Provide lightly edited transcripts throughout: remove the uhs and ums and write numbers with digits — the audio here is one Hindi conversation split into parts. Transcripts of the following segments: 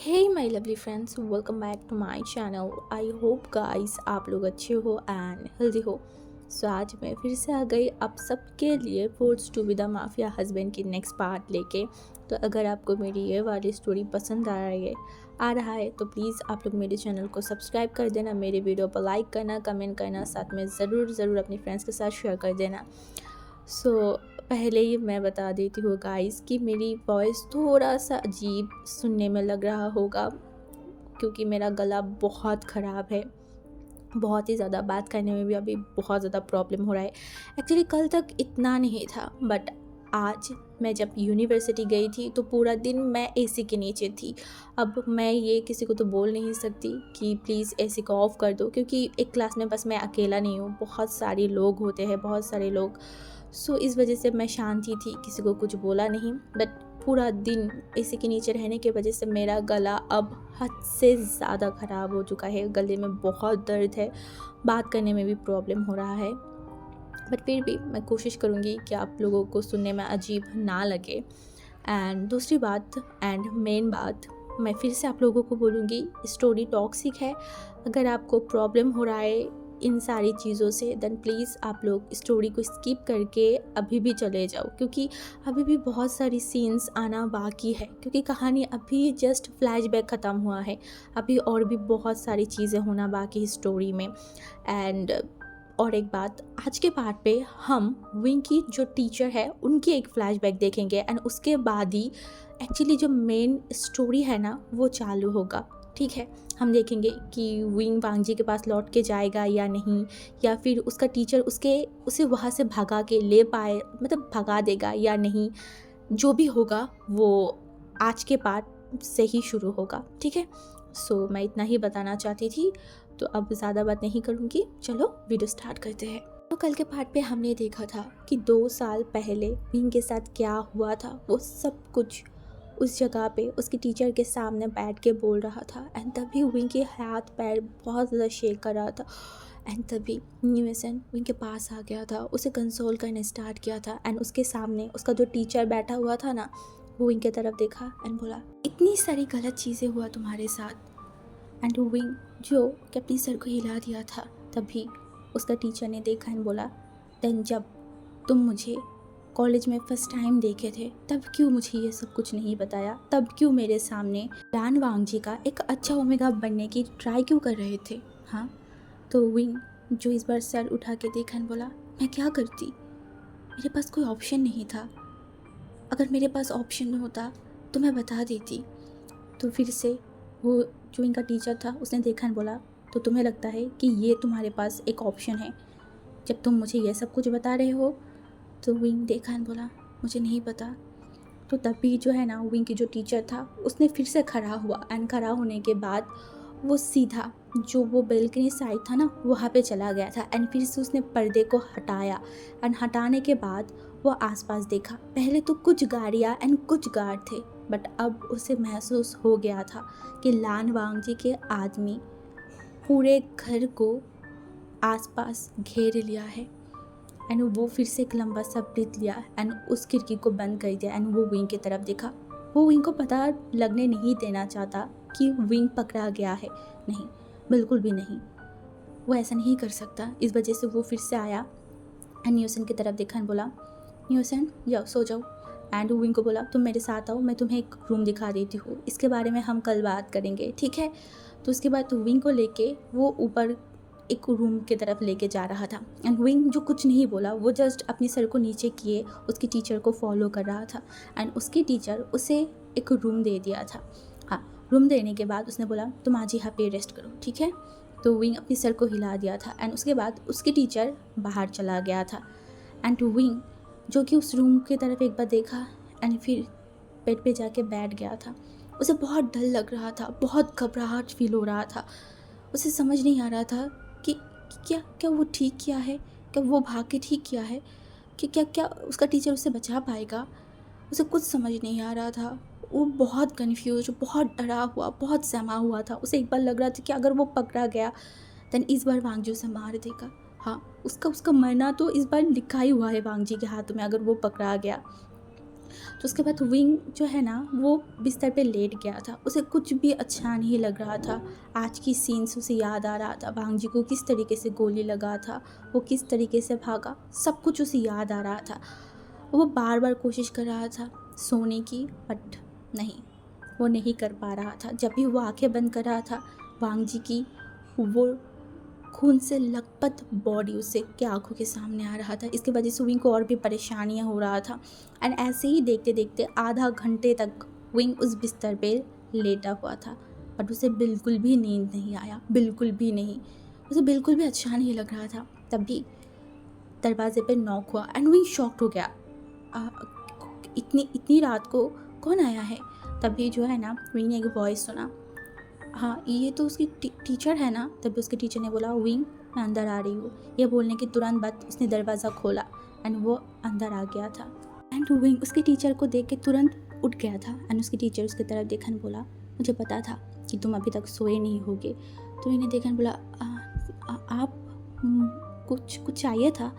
Hey my lovely friends, welcome back to my channel. I hope guys आप लोग अच्छे हो एंड हेल्दी हो। सो आज मैं फिर से आ गई आप सबके लिए force to be the mafia husband की नेक्स्ट पार्ट लेके। तो अगर आपको मेरी ये वाली स्टोरी पसंद आ रहा है तो प्लीज़ आप लोग मेरे चैनल को सब्सक्राइब कर देना, मेरे वीडियो पर लाइक करना, कमेंट करना, साथ में ज़रूर अपनी फ्रेंड्स के साथ शेयर कर देना। पहले ही मैं बता देती हूँ गाइस कि मेरी वॉइस थोड़ा सा अजीब सुनने में लग रहा होगा क्योंकि मेरा गला बहुत ख़राब है। बहुत ही ज़्यादा बात करने में भी अभी बहुत ज़्यादा प्रॉब्लम हो रहा है। एक्चुअली कल तक इतना नहीं था, बट आज मैं जब यूनिवर्सिटी गई थी तो पूरा दिन मैं एसी के नीचे थी। अब मैं ये किसी को तो बोल नहीं सकती कि प्लीज़ एसी को ऑफ़ कर दो, क्योंकि एक क्लास में बस मैं अकेला नहीं हूँ, बहुत सारे लोग होते हैं, बहुत सारे लोग। इस वजह से मैं शांति थी, किसी को कुछ बोला नहीं। बट पूरा दिन एसी के नीचे रहने की वजह से मेरा गला अब हद से ज़्यादा ख़राब हो चुका है। गले में बहुत दर्द है, बात करने में भी प्रॉब्लम हो रहा है। बट फिर भी मैं कोशिश करूँगी कि आप लोगों को सुनने में अजीब ना लगे। एंड दूसरी बात एंड मेन बात, मैं फिर से आप लोगों को बोलूँगी, स्टोरी टॉक्सिक है। अगर आपको प्रॉब्लम हो रहा है इन सारी चीज़ों से, देन प्लीज़ आप लोग स्टोरी को स्किप करके अभी भी चले जाओ, क्योंकि अभी भी बहुत सारी सीन्स आना बाकी है, क्योंकि कहानी अभी जस्ट फ्लैशबैक ख़त्म हुआ है। अभी और भी बहुत सारी चीज़ें होना बाकी है स्टोरी में। एंड और एक बात, आज के पार्ट पे हम विंग की जो टीचर है उनकी एक फ्लैशबैक देखेंगे एंड उसके बाद ही एक्चुअली जो मेन स्टोरी है ना वो चालू होगा। ठीक है, हम देखेंगे कि विंग वांगजी के पास लौट के जाएगा या नहीं, या फिर उसका टीचर उसे वहाँ से भगा के ले पाए, मतलब भगा देगा या नहीं। जो भी होगा वो आज के पार्ट से ही शुरू होगा। ठीक है, मैं इतना ही बताना चाहती थी, तो अब ज़्यादा बात नहीं करूँगी। चलो वीडियो स्टार्ट करते हैं। तो कल के पार्ट पे हमने देखा था कि 2 साल पहले विंग के साथ क्या हुआ था, वो सब कुछ उस जगह पे उसकी टीचर के सामने बैठ के बोल रहा था। एंड तभी विंग के हाथ पैर बहुत ज़्यादा शेक कर रहा था। एंड तभी न्यूएसन विंग के पास आ गया था, उसे कंसोल करने स्टार्ट किया था। एंड उसके सामने उसका जो टीचर बैठा हुआ था ना, वो विंग की तरफ देखा एंड बोला, इतनी सारी गलत चीज़ें हुआ तुम्हारे साथ। एंड विंग जो कि अपनी सर को हिला दिया था, तभी उसका टीचर ने देखा एंड बोला, देन जब तुम मुझे कॉलेज में फर्स्ट टाइम देखे थे तब क्यों मुझे ये सब कुछ नहीं बताया? तब क्यों मेरे सामने लान वांगजी का एक अच्छा ओमेगा बनने की ट्राई क्यों कर रहे थे? हाँ, तो विंग जो इस बार सर उठा के देखा एंड बोला, मैं क्या करती? मेरे पास कोई ऑप्शन नहीं था। अगर मेरे पास ऑप्शन होता तो मैं बता देती। तो फिर से वो जो इनका टीचर था उसने देखा एंड बोला, तो तुम्हें लगता है कि ये तुम्हारे पास एक ऑप्शन है जब तुम मुझे ये सब कुछ बता रहे हो? तो विंग देखा एंड बोला, मुझे नहीं पता। तो तभी जो है ना, विंग की जो टीचर था उसने फिर से खड़ा हुआ एंड खड़ा होने के बाद वो सीधा जो वो बेल्कनी साइड था ना वहाँ पे चला गया था। एंड फिर से उसने पर्दे को हटाया एंड हटाने के बाद वो आसपास देखा। पहले तो कुछ गाड़ियाँ एंड कुछ गार्ड थे, बट अब उसे महसूस हो गया था कि लान वांगजी के आदमी पूरे घर को आसपास घेर लिया है। एंड वो फिर से एक लंबा सा ब्रीथ लिया एंड उस खिड़की को बंद कर दिया एंड वो विंग की तरफ देखा। वो विंग को पता लगने नहीं देना चाहता कि विंग पकड़ा गया है। नहीं, बिल्कुल भी नहीं, वो ऐसा नहीं कर सकता। इस वजह से वो फिर से आया एंड न्यूसन की तरफ देखा एंड बोला, न्यूसन जाओ सो जाओ। एंड विंग को बोला, तुम मेरे साथ आओ, मैं तुम्हें एक रूम दिखा देती हूँ, इसके बारे में हम कल बात करेंगे, ठीक है? तो उसके बाद तो विंग को लेके वो ऊपर एक रूम की तरफ लेके जा रहा था। एंड विंग जो कुछ नहीं बोला, वो जस्ट अपनी सर को नीचे किए उसकी टीचर को फॉलो कर रहा था। एंड उसकी टीचर उसे एक रूम दे दिया था। हाँ, रूम देने के बाद उसने बोला, तुम आज यहाँ पे रेस्ट करो, ठीक है? तो विंग अपनी सर को हिला दिया था एंड उसके बाद उसकी टीचर बाहर चला गया था। एंड विंग जो कि उस रूम की तरफ एक बार देखा एंड फिर बेड पे जाके बैठ गया था। उसे बहुत डर लग रहा था, बहुत घबराहट फील हो रहा था। उसे समझ नहीं आ रहा था कि क्या क्या वो ठीक किया है, क्या वो भाग के ठीक किया है, कि क्या क्या उसका टीचर उसे बचा पाएगा। उसे कुछ समझ नहीं आ रहा था। वो बहुत कन्फ्यूज, बहुत डरा हुआ, बहुत सहमा हुआ था। उसे एक बार लग रहा था कि अगर वो पकड़ा गया देन इस बार वांगजी उसे मार देगा। हाँ, उसका मरना तो इस बार लिखा ही हुआ है वांगजी के हाथ में, अगर वो पकड़ा गया। तो उसके बाद विंग जो है ना वो बिस्तर पे लेट गया था। उसे कुछ भी अच्छा नहीं लग रहा था। आज की सीन्स उसे याद आ रहा था, वांग जी को किस तरीके से गोली लगा था, वो किस तरीके से भागा, सब कुछ उसे याद आ रहा था। वो बार बार कोशिश कर रहा था सोने की, बट नहीं, वो नहीं कर पा रहा था। जब भी वो आंखें बंद कर रहा था, वांग जी की वो खून से लथपथ बॉडी उसे के आंखों के सामने आ रहा था। इसकी वजह से विंग को और भी परेशानियां हो रहा था। एंड ऐसे ही देखते देखते आधा घंटे तक विंग उस बिस्तर पे लेटा हुआ था, बट उसे बिल्कुल भी नींद नहीं आया, बिल्कुल भी नहीं। उसे बिल्कुल भी अच्छा नहीं लग रहा था। तभी दरवाजे पे नॉक हुआ एंड विंग शॉक्ड हो गया। आ, इतनी इतनी रात को कौन आया है? तभी जो है ना विंग ने एक वॉइस सुना, हाँ ये तो उसकी टीचर है ना। तभी उसके टीचर ने बोला, विंग मैं अंदर आ रही हूँ। ये बोलने के तुरंत बाद उसने दरवाज़ा खोला एंड वो अंदर आ गया था। एंड विंग उसके टीचर को देख के तुरंत उठ गया था एंड उसके टीचर उसकी तरफ देखा और बोला, मुझे पता था कि तुम अभी तक सोए नहीं होगे। तो इन्हें देखा और बोला, आप कुछ चाहिए था?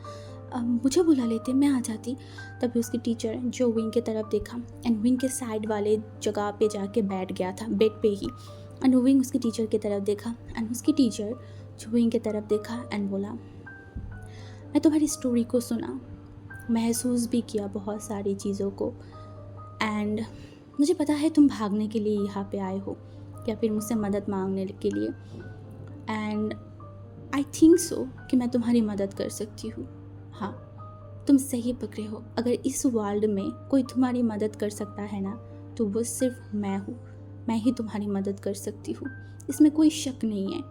मुझे बुला लेते, मैं आ जाती। तभी उसकी टीचर जो विंग की तरफ देखा एंड विंग के साइड वाले जगह पे जाके बैठ गया था, बेड पे ही। एंड विंग उसकी टीचर की तरफ देखा एंड उसकी टीचर जो विंग की तरफ देखा एंड बोला, मैं तुम्हारी स्टोरी को सुना, महसूस भी किया बहुत सारी चीज़ों को, एंड मुझे पता है तुम भागने के लिए यहाँ पे आए हो या फिर मुझसे मदद मांगने के लिए। एंड आई थिंक सो कि मैं तुम्हारी मदद कर सकती हूँ। हाँ, तुम सही पकड़े हो। अगर इस वर्ल्ड में कोई तुम्हारी मदद कर सकता है ना, तो वो सिर्फ मैं हूँ। मैं ही तुम्हारी मदद कर सकती हूँ, इसमें कोई शक नहीं है।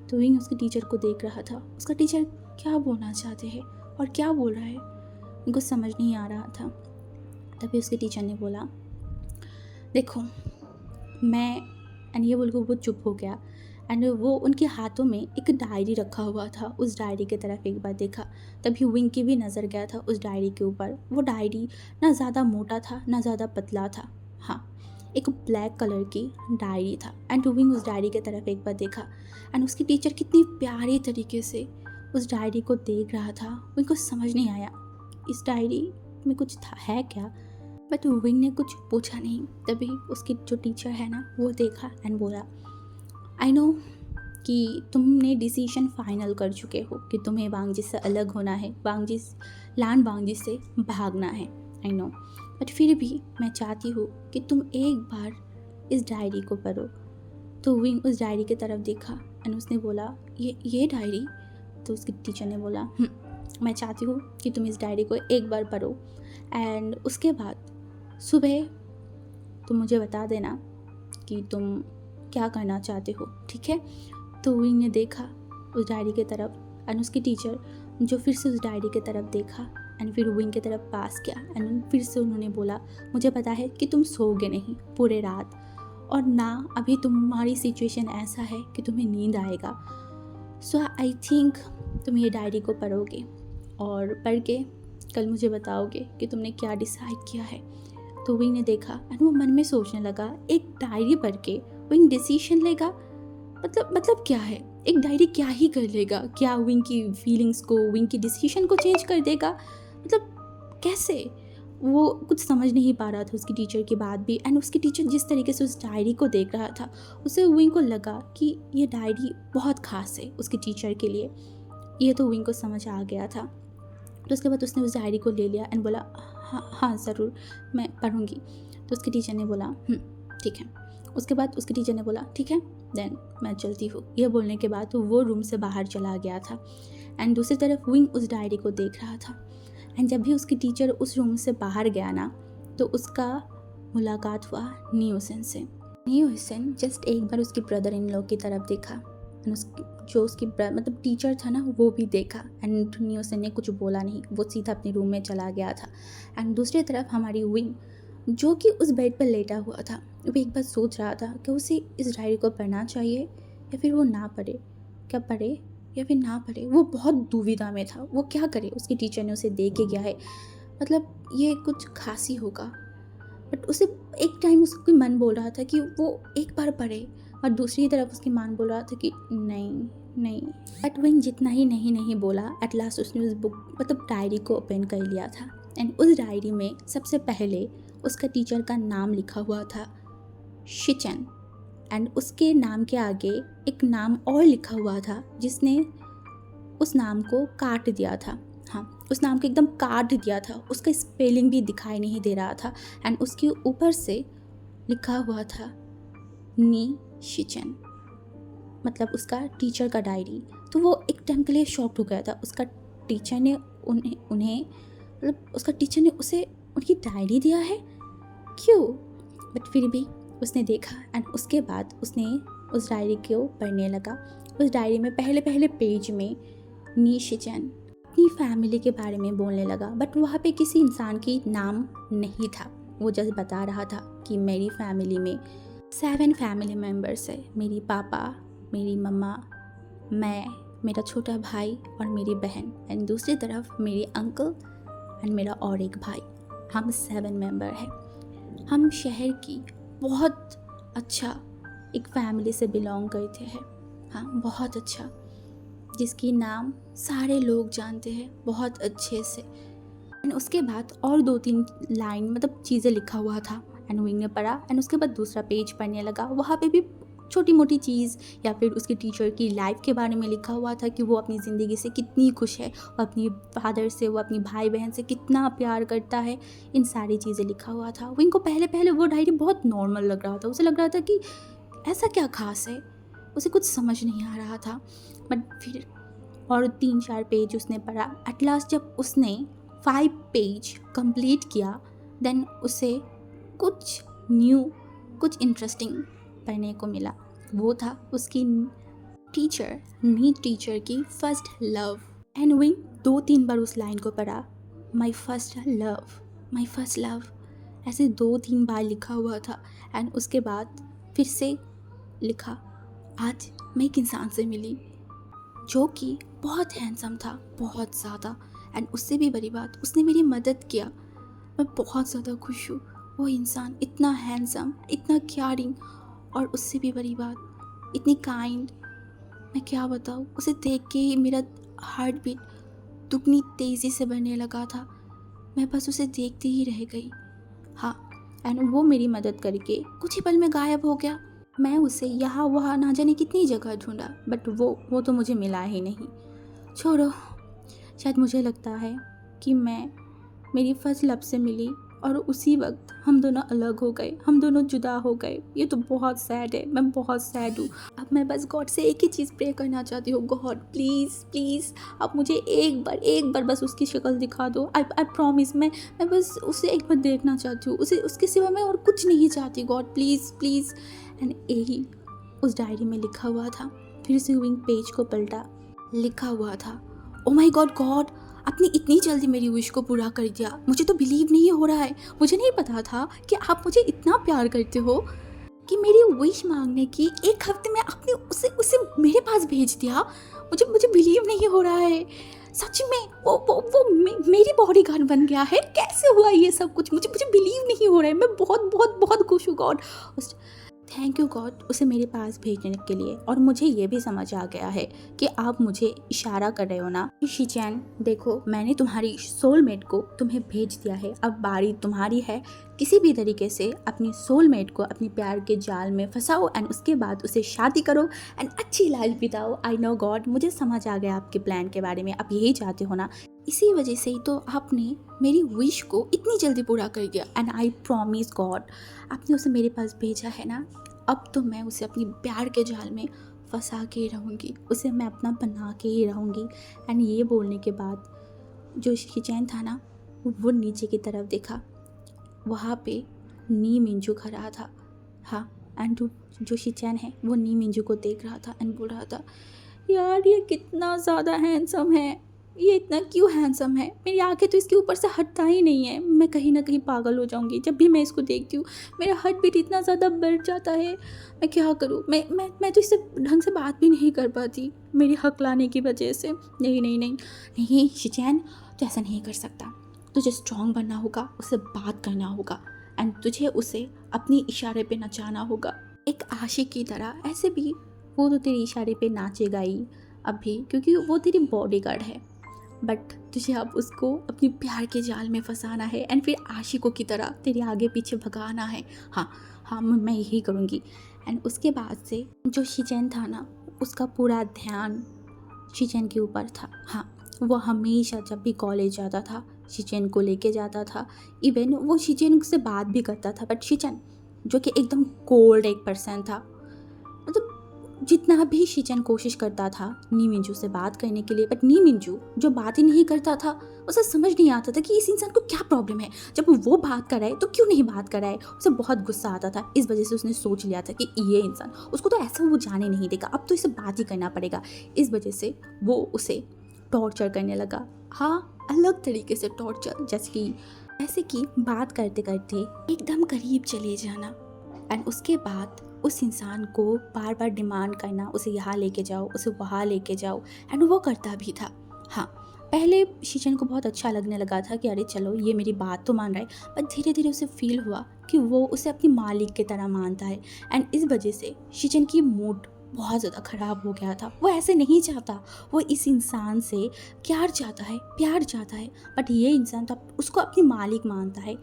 तो विंग उसके टीचर को देख रहा था। उसका टीचर क्या बोलना चाहते हैं और क्या बोल रहा है, उनको समझ नहीं आ रहा था। तभी उसके टीचर ने बोला, देखो मैं, एंड ये बोलकर वो चुप हो गया। एंड वो उनके हाथों में एक डायरी रखा हुआ था। उस डायरी की तरफ एक बार देखा, तभी विंग की भी नज़र गया था उस डायरी के ऊपर। वो डायरी ना ज़्यादा मोटा था ना ज़्यादा पतला था, हाँ एक ब्लैक कलर की डायरी था। एंड विंग उस डायरी की तरफ एक बार देखा एंड उसकी टीचर कितनी प्यारी तरीके से उस डायरी को देख रहा था। विंग को समझ नहीं आया इस डायरी में कुछ था है क्या, बट विंग ने कुछ पूछा नहीं। तभी उसकी जो टीचर है ना वो देखा एंड बोला, आई नो कि तुमने डिसीजन फाइनल कर चुके हो कि तुम्हें वांग जी से अलग होना है, लान वांग जी से भागना है, आई नो, बट फिर भी मैं चाहती हूँ कि तुम एक बार इस डायरी को पढ़ो। तो विंग उस डायरी की तरफ देखा एंड उसने बोला, ये डायरी? तो उसकी टीचर ने बोला, मैं चाहती हूँ कि तुम इस डायरी को एक बार पढ़ो एंड उसके बाद सुबह तुम मुझे बता देना कि तुम क्या करना चाहते हो, ठीक है? तो विंग ने देखा उस डायरी की तरफ एंड उसकी टीचर जो फिर से उस डायरी की तरफ देखा एंड फिर विंग की तरफ पास किया एंड फिर से उन्होंने बोला, मुझे पता है कि तुम सोओगे नहीं पूरे रात, और ना अभी तुम्हारी सिचुएशन ऐसा है कि तुम्हें नींद आएगा। सो आई थिंक तुम ये डायरी को पढ़ोगे और पढ़ के कल मुझे बताओगे कि तुमने क्या डिसाइड किया है। तो विंग ने देखा एंड वो मन में सोचने लगा, एक डायरी पढ़ के विंग डिसीजन लेगा, मतलब क्या है? एक डायरी क्या ही कर लेगा? क्या विंग की फीलिंग्स को, विंग की डिसीजन को चेंज कर देगा? मतलब कैसे? वो कुछ समझ नहीं पा रहा था उसकी टीचर की बात भी। एंड उसकी टीचर जिस तरीके से उस डायरी को देख रहा था, उससे विंग को लगा कि ये डायरी बहुत ख़ास है उसकी टीचर के लिए। ये तो विंग को समझ आ गया था। तो उसके बाद उसने उस डायरी को ले लिया एंड बोला, हाँ ज़रूर मैं पढ़ूँगी। तो उसकी टीचर ने बोला, ठीक है। उसके बाद उसकी टीचर ने बोला, ठीक है देन मैं चलती हूँ। ये बोलने के बाद वो रूम से बाहर चला गया था एंड दूसरी तरफ विंग उस डायरी को देख रहा था। एंड जब भी उसकी टीचर उस रूम से बाहर गया ना, तो उसका मुलाकात हुआ न्यूसेन से। न्यूसेन जस्ट एक बार उसकी ब्रदर इन लॉ की तरफ देखा एंड जो उसकी मतलब टीचर था ना वो भी देखा एंड न्यूसेन ने कुछ बोला नहीं, वो सीधा अपने रूम में चला गया था। एंड दूसरी तरफ हमारी विंग जो कि उस बेड पर लेटा हुआ था, वो एक बार सोच रहा था कि उसे इस डायरी को पढ़ना चाहिए या फिर वो ना पढ़े, क्या पढ़े या फिर ना पढ़े। वो बहुत दुविधा में था, वो क्या करे। उसकी टीचर ने उसे दे के गया है, मतलब ये कुछ खास ही होगा, बट उसे एक टाइम उसका मन बोल रहा था कि वो एक बार पढ़े और दूसरी तरफ उसकी मान बोल रहा था कि नहीं। बट विंग जितना ही नहीं बोला, एट लास्ट उसने उस बुक मतलब डायरी को ओपन कर लिया था एंड उस डायरी में सबसे पहले उसका टीचर का नाम लिखा हुआ था शिचन, एंड उसके नाम के आगे एक नाम और लिखा हुआ था जिसने उस नाम को काट दिया था। हाँ, उस नाम को एकदम काट दिया था, उसका स्पेलिंग भी दिखाई नहीं दे रहा था। एंड उसके ऊपर से लिखा हुआ था नी शिचन, मतलब उसका टीचर का डायरी। तो वो एक टाइम के लिए शॉक्ड हो गया था। उसका टीचर ने उन्हें मतलब उसका टीचर ने उसे उनकी डायरी दिया है, क्यों? बट फिर भी उसने देखा एंड उसके बाद उसने उस डायरी को पढ़ने लगा। उस डायरी में पहले पहले पेज में नी शिचन अपनी फैमिली के बारे में बोलने लगा, बट वहाँ पे किसी इंसान की नाम नहीं था। वो जस्ट बता रहा था कि मेरी फैमिली में 7 फैमिली मेम्बर्स है। मेरी पापा, मेरी मम्मा, मैं, मेरा छोटा भाई और मेरी बहन, एंड दूसरी तरफ मेरे अंकल एंड मेरा और एक भाई। हम 7 मेंबर हैं। हम शहर की बहुत अच्छा एक फैमिली से बिलोंग करते हैं। हाँ, बहुत अच्छा, जिसकी नाम सारे लोग जानते हैं बहुत अच्छे से। एंड उसके बाद और 2-3 लाइन मतलब चीज़ें लिखा हुआ था एंड विंग ने पढ़ा। एंड उसके बाद दूसरा पेज पढ़ने लगा। वहाँ पे भी छोटी मोटी चीज़ या फिर उसके टीचर की लाइफ के बारे में लिखा हुआ था कि वो अपनी ज़िंदगी से कितनी खुश है, वो अपनी फादर से, वो अपनी भाई बहन से कितना प्यार करता है। इन सारी चीज़ें लिखा हुआ था। विंग को पहले पहले वो डायरी बहुत नॉर्मल लग रहा था। उसे लग रहा था कि ऐसा क्या खास है, उसे कुछ समझ नहीं आ रहा था। बट फिर और 3-4 पेज उसने पढ़ा। एट लास्ट जब उसने 5 पेज कंप्लीट किया, देन उसे कुछ न्यू, कुछ इंटरेस्टिंग पढ़ने को मिला। वो था उसकी टीचर, नी टीचर की फर्स्ट लव। एंड विंग 2-3 बार उस लाइन को पढ़ा, my first love, my first love, ऐसे 2-3 बार लिखा हुआ था। एंड उसके बाद फिर से लिखा, आज मैं एक इंसान से मिली जो कि बहुत हैंडसम था, बहुत ज़्यादा। एंड उससे भी बड़ी बात, उसने मेरी मदद किया। मैं बहुत ज़्यादा खुश हूँ। वो इंसान इतना हैंडसम, इतना केयरिंग, और उससे भी बड़ी बात इतनी काइंड। मैं क्या बताऊँ, उसे देख के ही मेरा हार्ट बीट दुगनी तेज़ी से बढ़ने लगा था। मैं बस उसे देखते ही रह गई। हाँ, एंड वो मेरी मदद करके कुछ ही पल में गायब हो गया। मैं उसे यहाँ वहाँ ना जाने कितनी जगह ढूंढा, बट वो तो मुझे मिला ही नहीं। छोड़ो, शायद मुझे लगता है कि मैं मेरी फर्स्ट लव से मिली और उसी वक्त हम दोनों अलग हो गए, हम दोनों जुदा हो गए। ये तो बहुत सैड है, मैं बहुत सैड हूँ। अब मैं बस गॉड से एक ही चीज़ प्रे करना चाहती हूँ, गॉड प्लीज़ प्लीज़ आप मुझे एक बार बस उसकी शक्ल दिखा दो। आई प्रॉमिस, मैं बस उसे एक बार देखना चाहती हूँ, उसे, उसके सिवा मैं और कुछ नहीं चाहती। God please please. एंड यही उस डायरी में लिखा हुआ था। फिर से विंग पेज को पलटा, लिखा हुआ था, ओ माई गॉड, गॉड आपने इतनी जल्दी मेरी विश को पूरा कर दिया। मुझे तो बिलीव नहीं हो रहा है। मुझे नहीं पता था कि आप मुझे इतना प्यार करते हो कि मेरी विश मांगने की 1 हफ्ते में आपने उसे मेरे पास भेज दिया। मुझे बिलीव नहीं हो रहा है। सच में वो मेरी बॉडीगार्ड बन गया है। कैसे हुआ ये सब कुछ? मुझे बिलीव नहीं हो रहा है। मैं बहुत बहुत बहुत खुश हूँ गॉड। थैंक यू गॉड उसे मेरे पास भेजने के लिए। और मुझे ये भी समझ आ गया है कि आप मुझे इशारा कर रहे हो ना, शिचैन देखो, मैंने तुम्हारी सोलमेट को तुम्हें भेज दिया है। अब बारी तुम्हारी है, किसी भी तरीके से अपनी सोलमेट को अपनी प्यार के जाल में फंसाओ एंड उसके बाद उसे शादी करो एंड अच्छी लाइफ बिताओ। आई नो गॉड, मुझे समझ आ गया आपके प्लान के बारे में। आप यही चाहते हो ना, इसी वजह से ही तो आपने मेरी विश को इतनी जल्दी पूरा कर दिया। एंड आई प्रॉमिस गॉड, आपने उसे मेरे पास भेजा है ना, अब तो मैं उसे अपनी प्यार के जाल में फंसा के ही रहूँगी, उसे मैं अपना बना के ही रहूँगी। एंड ये बोलने के बाद जो शिचैन था ना, वो नीचे की तरफ देखा, वहाँ पे नी मिंजू खड़ा था। हाँ, एंड जो शिचैन है वो नी मिंजू को देख रहा था एंड बोल रहा था, यार ये कितना ज़्यादा हैंडसम है, ये इतना क्यों हैंडसम है। मेरी आंखें तो इसके ऊपर से हटता ही नहीं है। मैं कहीं ना कहीं पागल हो जाऊंगी जब भी मैं इसको देखती हूँ। मेरा हार्ट बीट इतना ज़्यादा बढ़ जाता है। मैं क्या करूँ? मैं तो इससे ढंग से बात भी नहीं कर पाती मेरी हक लाने की वजह से। नहीं नहीं नहीं नहीं शिचैन, तो ऐसा नहीं कर सकता। तुझे स्ट्रॉन्ग बनना होगा, उससे बात करना होगा एंड तुझे उसे अपनी इशारे पे नचाना होगा, एक आशिक की तरह। ऐसे भी वो तो तेरे इशारे पे नाचेगा ही अभी, क्योंकि वो तेरी बॉडीगार्ड है। बट तुझे अब उसको अपनी प्यार के जाल में फंसाना है एंड फिर आशिकों की तरह तेरे आगे पीछे भगाना है। हाँ हाँ, मैं यही करूँगी। एंड उसके बाद से जो शीचेन था ना, उसका पूरा ध्यान शीचेन के ऊपर था। हाँ, वो हमेशा जब भी कॉलेज जाता था शीचेन को लेके जाता था। इवन वो शीचेन से बात भी करता था, बट शीचेन जो कि एकदम कोल्ड एक पर्सन था, मतलब जितना भी शीचेन कोशिश करता था नी मिंजू से बात करने के लिए, बट नी मिंजू जो बात ही नहीं करता था, उसे समझ नहीं आता था कि इस इंसान को क्या प्रॉब्लम है। जब वो बात कराए तो क्यों नहीं बात कराए, उसे बहुत गुस्सा आता था। इस वजह से उसने सोच लिया था कि ये इंसान, उसको तो ऐसा वो जाने नहीं देगा, अब तो इसे बात ही करना पड़ेगा। इस वजह से वो उसे टॉर्चर करने लगा। हाँ, अलग तरीके से टॉर्चर, जैसे कि बात करते करते एकदम करीब चले जाना एंड उसके बाद उस इंसान को बार बार डिमांड करना, उसे यहाँ लेके जाओ, उसे वहाँ लेके जाओ, एंड वो करता भी था। हाँ, पहले शीचेन को बहुत अच्छा लगने लगा था कि अरे चलो ये मेरी बात तो मान रहा है, पर धीरे धीरे उसे फील हुआ कि वो उसे अपनी मालिक की तरह मानता है। एंड इस वजह से शीचेन की मूड बहुत ज़्यादा ख़राब हो गया था। वो ऐसे नहीं चाहता, वो इस इंसान से प्यार चाहता है, बट ये इंसान तो उसको अपनी मालिक मानता है।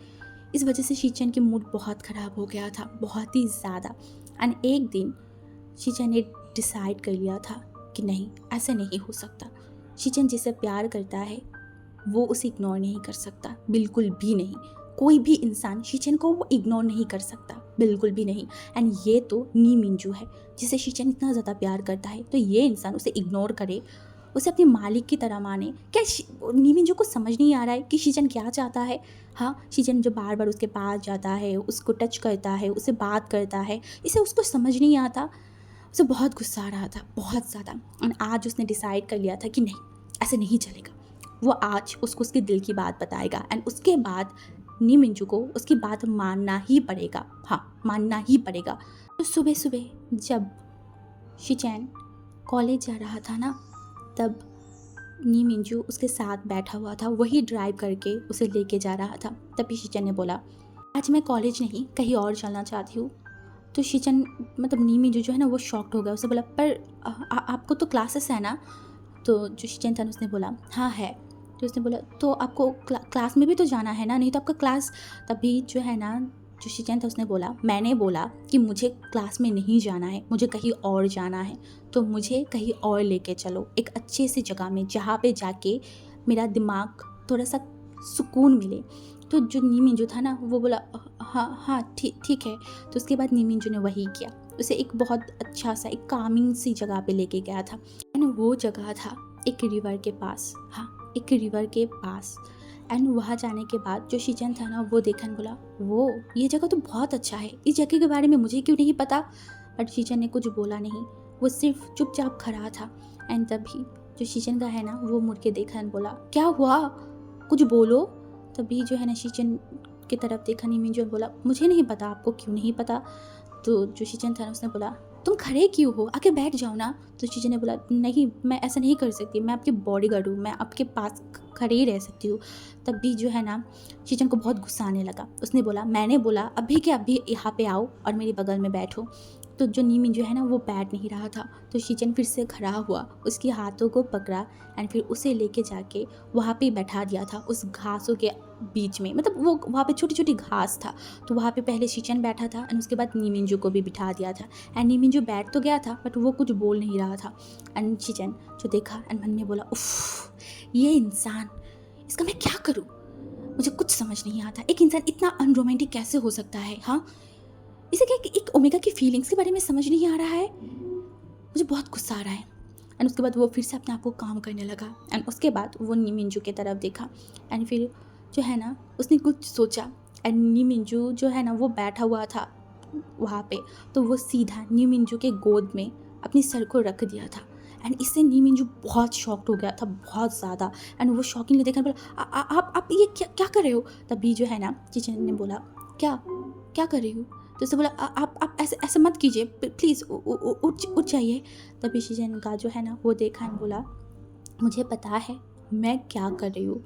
इस वजह से शीचेन की मूड बहुत ख़राब हो गया था, बहुत ही ज़्यादा। एंड एक दिन शीचेन ने डिसाइड कर लिया था कि नहीं, ऐसे नहीं हो सकता। शीचेन जिसे प्यार करता है वो उसे इग्नोर नहीं कर सकता, बिल्कुल भी नहीं। कोई भी इंसान शीचेन को वो इग्नोर नहीं कर सकता, बिल्कुल भी नहीं। एंड ये तो नी मिंजू है जिसे शीचेन इतना ज़्यादा प्यार करता है, तो ये इंसान उसे इग्नोर करे, उसे अपने मालिक की तरह माने। क्या नी मिंजू को समझ नहीं आ रहा है कि शीचेन क्या चाहता है? हाँ, शीचेन जो बार बार उसके पास जाता है, उसको टच करता है, उससे बात करता है, इसे उसको समझ नहीं आता। उसे बहुत गुस्सा आ रहा था, बहुत ज़्यादा। और आज उसने डिसाइड कर लिया था कि नहीं, ऐसे नहीं चलेगा। वो आज उसको उसके दिल की बात बताएगा एंड उसके बाद नी मिंजू को उसकी बात मानना ही पड़ेगा। हाँ, मानना ही पड़ेगा। तो सुबह सुबह जब शीचेन कॉलेज जा रहा था ना, तब नी मिंजू उसके साथ बैठा हुआ था, वही ड्राइव करके उसे लेके जा रहा था। तभी शीचेन ने बोला, आज मैं कॉलेज नहीं कहीं और चलना चाहती हूँ। तो शीचेन, मतलब नी मिंजू जो है ना, वो शॉक्ड हो गया। उसे बोला, पर आपको तो क्लासेस है ना? तो जो शीचेन था उसने बोला, हाँ है। तो उसने बोला, तो आपको क्लास में भी तो जाना है ना, नहीं तो आपका क्लास। तभी जो है ना, जो शीचेन था उसने बोला, मैंने बोला कि मुझे क्लास में नहीं जाना है, मुझे कहीं और जाना है, तो मुझे कहीं और लेके चलो, एक अच्छे सी जगह में जहाँ पे जाके मेरा दिमाग थोड़ा सा सुकून मिले। तो जो नी मिंजू था ना, वो बोला, हाँ हाँ ठीक है। तो उसके बाद नी मिंजू ने वही किया, उसे एक बहुत अच्छा सा एक कामिंग सी जगह पे लेके गया था। एंड वो जगह था एक रिवर के पास। हाँ, एक रिवर के पास। एंड वहाँ जाने के बाद जो शीचेन था ना, वो देखा बोला, वो ये जगह तो बहुत अच्छा है, इस जगह के बारे में मुझे क्यों नहीं पता। बट शीचेन ने कुछ बोला नहीं, वो सिर्फ चुपचाप खड़ा था। एंड तभी जो शीचेन का है ना, वो मुड़ के देखा एंड बोला, क्या हुआ, कुछ बोलो। तभी जो है ना, शीचेन की तरफ देखा नी मिंजू और बोला, मुझे नहीं पता, आपको क्यों नहीं पता। तो जो शीचेन था ना, उसने बोला, तुम खड़े क्यों हो, आके बैठ जाओ ना। तो शीचेन ने बोला, नहीं, मैं ऐसा नहीं कर सकती, मैं आपकी बॉडीगार्ड हूँ, मैं आपके पास खड़े ही रह सकती हूँ। तब भी जो है ना, शीचेन को बहुत गुस्सा आने लगा। उसने बोला, मैंने बोला अभी के अभी यहाँ पे आओ और मेरे बगल में बैठो। तो जो नी मिंजू है ना, वो बैठ नहीं रहा था। तो शीचेन फिर से खड़ा हुआ, उसके हाथों को पकड़ा एंड फिर उसे लेके जाके वहाँ पे बैठा दिया था, उस घासों के बीच में। मतलब वो वहाँ पे छोटी छोटी घास था, तो वहाँ पे पहले शीचेन बैठा था एंड उसके बाद नी मिंजू को भी बिठा दिया था। एंड नी मिंजू बैठ तो गया था, बट वो कुछ बोल नहीं रहा था। एंड शीचेन जो देखा एंड मन में बोला, उफ, ये इंसान, इसका मैं क्या करूँ, मुझे कुछ समझ नहीं आता। एक इंसान इतना अनरोमांटिक कैसे हो सकता है? हाँ, इसे क्या एक ओमेगा की फीलिंग्स के बारे में समझ नहीं आ रहा है। मुझे बहुत गुस्सा आ रहा है। एंड उसके बाद वो फिर से अपने आप को काम करने लगा। एंड उसके बाद वो नी मिंजू की तरफ देखा एंड फिर जो है ना, उसने कुछ सोचा। एंड नी मिंजू जो है ना, वो बैठा हुआ था वहाँ पे, तो वो सीधा नी मिंजू के गोद में अपनी सर को रख दिया था। एंड इससे नी मिंजू बहुत शॉक्ड हो गया था, बहुत ज़्यादा। एंड वो शॉकिंगली देखा, बोला, आप ये क्या कर रहे हो? तभी जो है ना, शीचेन ने बोला, क्या क्या कर रही हो? तो उसे बोला, आप ऐसे ऐसे मत कीजिए, प्लीज़ उठ जाइए। तभी शीचेन का जो है ना, वो देखा एंड बोला, मुझे पता है मैं क्या कर रही हूँ।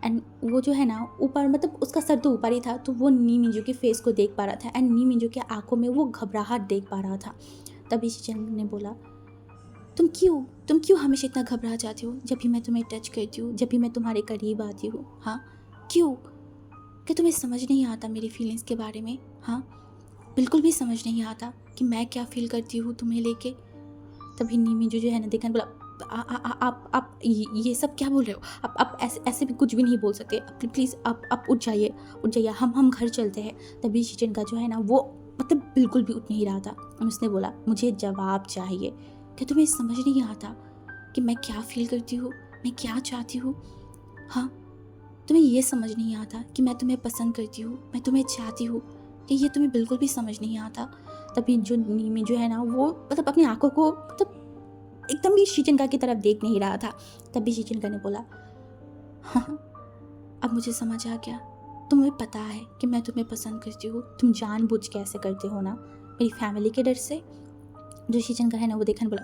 एंड वो जो है ना, ऊपर, मतलब उसका सर तो ऊपर ही था, तो वो नी मिंजू के फेस को देख पा रहा था एंड नी मिंजू के आंखों में वो घबराहट देख पा रहा था। तभी शीचेन ने बोला, तुम क्यों हमेशा इतना घबरा जाती हो जब भी मैं तुम्हें टच करती हूँ, जब भी मैं तुम्हारे करीब आती हूँ? हाँ, क्यों? क्या तुम्हें समझ नहीं आता मेरी फीलिंग्स के बारे में? हाँ, बिल्कुल भी समझ नहीं आता कि मैं क्या फ़ील करती हूँ तुम्हें लेके। तभी नीमी जो है ना देखा बोला, आप ये सब क्या बोल रहे हो? आप ऐसे ऐसे भी कुछ भी नहीं बोल सकते। प्लीज़ आप उठ जाइए, हम घर चलते हैं। तभी शिचन का जो है ना वो मतलब बिल्कुल भी उठ नहीं रहा था और उसने बोला, मुझे जवाब चाहिए। क्या तुम्हें समझ नहीं आता कि मैं क्या फ़ील करती हूँ, मैं क्या चाहती हूँ? हाँ, तुम्हें ये समझ नहीं आता कि मैं तुम्हें पसंद करती हूँ, मैं तुम्हें चाहती हूँ, कि ये तुम्हें बिल्कुल भी समझ नहीं आता। तभी जो नीमी जो है ना वो मतलब अपनी आँखों को मतलब एकदम भी शीचनका की तरफ देख नहीं रहा था। तभी शीचनका ने बोला, हाँ, अब मुझे समझ आ गया। तुम्हें पता है कि मैं तुम्हें पसंद करती हूँ, तुम जानबूझ के ऐसे करते हो ना, मेरी फैमिली के डर से। जो शीचनका है ना वो देखने बोला,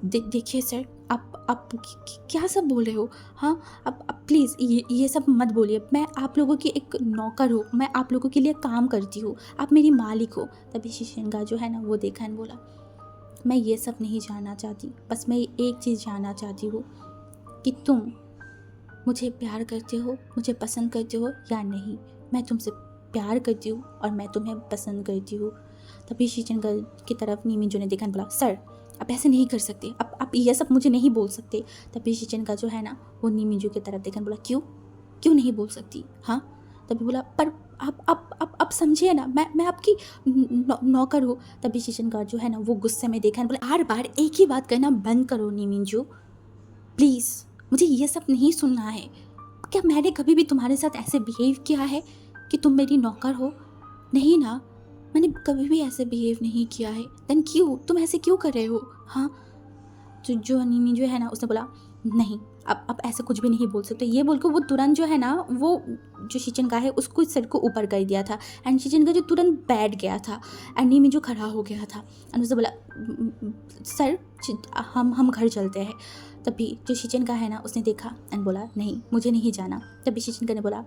देखिए सर, आप क्या सब बोल रहे हो? हाँ, अब प्लीज़ ये सब मत बोलिए। मैं आप लोगों की एक नौकर हूँ, मैं आप लोगों के लिए काम करती हूँ, आप मेरी मालिक हो। तभी शीचनका जो है ना वो देखा और बोला, मैं ये सब नहीं जानना चाहती, बस मैं एक चीज़ जानना चाहती हूँ कि तुम मुझे प्यार करते हो, मुझे पसंद करते हो या नहीं। मैं तुमसे प्यार करती हूँ और मैं तुम्हें पसंद करती हूँ। तभी शीचनका की तरफ नीमिंजो ने देखा और बोला, सर आप ऐसे नहीं कर सकते, आप ये सब मुझे नहीं बोल सकते। तभी शीचनका जो है ना वो नीमिंजो की तरफ देखा और बोला, क्यों नहीं बोल सकती? हाँ, तभी बोला, पर आप समझिए ना, मैं आपकी नौकर हूँ। तभी शीचनका जो है ना वो गुस्से में देखा और बोला, हर बार एक ही बात करना बंद करो नीमिंजो, प्लीज़, मुझे ये सब नहीं सुनना है। क्या मैंने कभी भी तुम्हारे साथ ऐसे बिहेव किया है कि तुम मेरी नौकर हो? नहीं ना, मैंने कभी भी ऐसे बिहेव नहीं किया है। देन क्यों तुम ऐसे क्यों कर रहे हो? हाँ, जो नीमी जो है ना उसने बोला, नहीं, अब ऐसे कुछ भी नहीं बोल सकते। ये बोल के वो तुरंत जो है ना वो जो शिचनका है उसको सिर को ऊपर कर दिया था एंड शिचनका जो तुरंत बैठ गया था एंड नीमी जो खड़ा हो गया था एंड उसने बोला, सर हम घर चलते हैं। तभी जो शिचनका है ना उसने देखा एंड बोला, नहीं, मुझे नहीं जाना। तभी शिचनका ने बोला,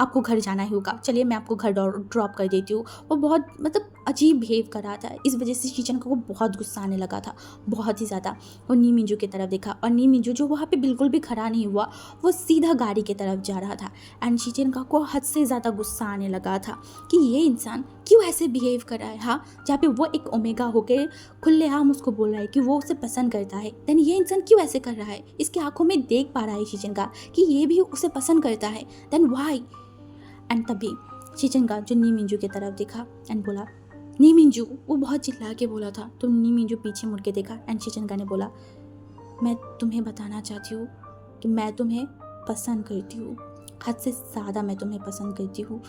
आपको घर जाना ही होगा, चलिए मैं आपको घर ड्रॉप कर देती हूँ। वो बहुत मतलब अजीब बिहेव कर रहा था, इस वजह से शीचनका को बहुत गुस्सा आने लगा था, बहुत ही ज़्यादा। वो नीमिंजू की तरफ देखा और नीमिंजू जो वहाँ पे बिल्कुल भी खड़ा नहीं हुआ, वो सीधा गाड़ी की तरफ जा रहा था एंड शीचनका को हद से ज़्यादा गुस्सा आने लगा था कि ये इंसान क्यों ऐसे बिहेव कर रहा है। हाँ, जहाँ पे वो एक ओमेगा होके खुलेआम उसको बोल रहा है कि वो उसे पसंद करता है, देन ये इंसान क्यों ऐसे कर रहा है? इसकी आंखों में देख पा रहा है शीचनका कि ये भी उसे पसंद करता है, देन वाई? एंड तभी शीचनका जो नीमिंजू की तरफ देखा एंड बोला, नीमिंजू, वो बहुत चिल्ला के बोला था। तो नीमिंजू पीछे मुड़ के देखा एंड शीचनका ने बोला, मैं तुम्हें बताना चाहती हूँ कि मैं तुम्हें पसंद करती हूँ, हद से ज़्यादा मैं तुम्हें पसंद करती हूँ,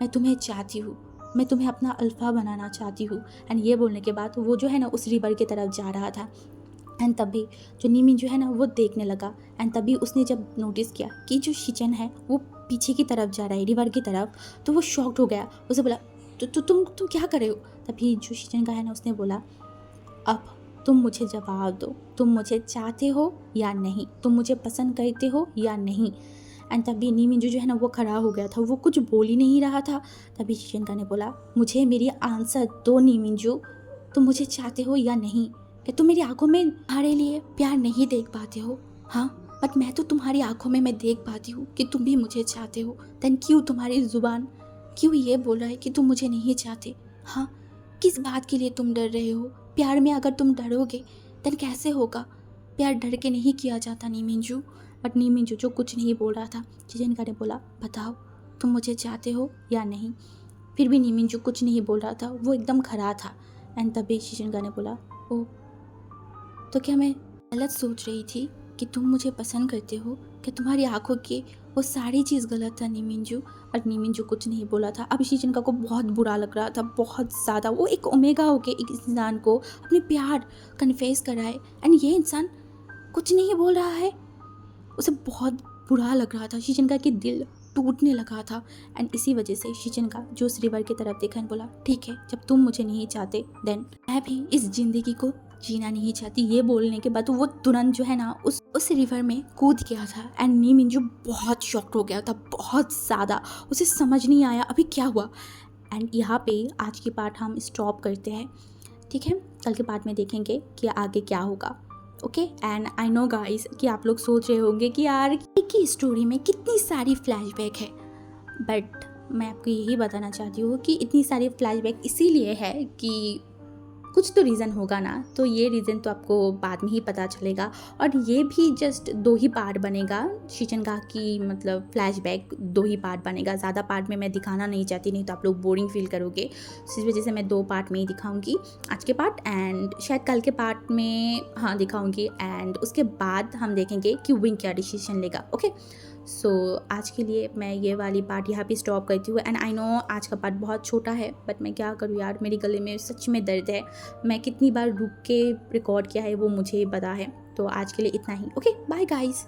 मैं तुम्हें चाहती हूँ, मैं तुम्हें अपना अल्फा बनाना चाहती हूँ। एंड ये बोलने के बाद वो जो है ना उस रिवर की तरफ जा रहा था एंड तभी जो नीमी जो है ना वो देखने लगा एंड तभी उसने जब नोटिस किया कि जो शिचन है वो पीछे की तरफ जा रहा है, रिवर की तरफ, तो वो शॉक्ड हो गया। उसे बोला, तो तुम क्या कर रहे हो? तभी जो शिचन का है ना उसने बोला, अब तुम मुझे जवाब दो, तुम मुझे चाहते हो या नहीं, तुम मुझे पसंद करते हो या नहीं? एंड तभी नीमिंजू जो है ना वो खड़ा हो गया था, वो कुछ बोल ही नहीं रहा था। तभी शिचनका ने बोला, मुझे मेरी आंसर दो नीमिंजू, तुम मुझे चाहते हो या नहीं? कि तुम मेरी आंखों में तुम्हारे लिए प्यार नहीं देख पाते हो? हाँ, बट मैं तो तुम्हारी आंखों में मैं देख पाती हूँ कि तुम भी मुझे चाहते हो। देन क्यों तुम्हारी ज़ुबान क्यों ये बोल रहा है कि तुम मुझे नहीं चाहते? हाँ, किस बात के लिए तुम डर रहे हो? प्यार में अगर तुम डरोगे देन कैसे होगा? प्यार डर के नहीं किया जाता नीमिंजू। बट नीमिंजू जो कुछ नहीं बोल रहा था, चिचिनका ने बोला, बताओ तुम मुझे चाहते हो या नहीं? फिर भी नीमिंजू कुछ नहीं बोल रहा था, वो एकदम खड़ा था। एंड तभी चिचिनका ने बोला, ओ, तो क्या मैं गलत सोच रही थी कि तुम मुझे पसंद करते हो? कि तुम्हारी आंखों की वो सारी चीज़ गलत था नीमिंजू? और नीमिंजू कुछ नहीं बोला था। अब शीचनका को बहुत बुरा लग रहा था, बहुत ज़्यादा। वो एक ओमेगा होके एक इंसान को अपने प्यार कन्फेस कर रहा है एंड ये इंसान कुछ नहीं बोल रहा है। उसे बहुत बुरा लग रहा था, शीचनका के दिल टूटने लगा था। एंड इसी वजह से शीचनका जो उस रिवर की तरफ देखा बोला, ठीक है, जब तुम मुझे नहीं चाहते देन मैं भी इस ज़िंदगी को जीना नहीं चाहती। ये बोलने के बाद वो तुरंत जो है ना उस रिवर में कूद गया था एंड नीमिंजू बहुत शॉक्ड हो गया था, बहुत ज़्यादा। उसे समझ नहीं आया अभी क्या हुआ। एंड यहाँ पे आज की पार्ट हम स्टॉप करते हैं। ठीक है, कल के पार्ट में देखेंगे कि आगे क्या होगा। Okay, and I know guys कि आप लोग सोच रहे होंगे कि यार एक ही स्टोरी में कितनी सारी फ्लैशबैक है, बट मैं आपको यही बताना चाहती हूँ कि इतनी सारी फ्लैशबैक इसीलिए है कि कुछ तो रीज़न होगा ना, तो ये रीज़न तो आपको बाद में ही पता चलेगा। और ये भी जस्ट 2 ही पार्ट बनेगा, शीशनगा की मतलब फ्लैशबैक 2 ही पार्ट बनेगा, ज़्यादा पार्ट में मैं दिखाना नहीं चाहती, नहीं तो आप लोग बोरिंग फील करोगे। इस वजह से मैं 2 पार्ट में ही दिखाऊंगी, आज के पार्ट एंड शायद कल के पार्ट में हाँ दिखाऊंगी, एंड उसके बाद हम देखेंगे कि विंग क्या डिसीजन लेगा। ओके, सो आज के लिए मैं ये वाली पार्ट यहाँ पे स्टॉप करती हूँ। एंड आई नो आज का पार्ट बहुत छोटा है, बट मैं क्या करूँ यार, मेरे गले में सच में दर्द है। मैं कितनी बार रुक के रिकॉर्ड किया है वो मुझे ही पता है। तो आज के लिए इतना ही। Okay, bye guys.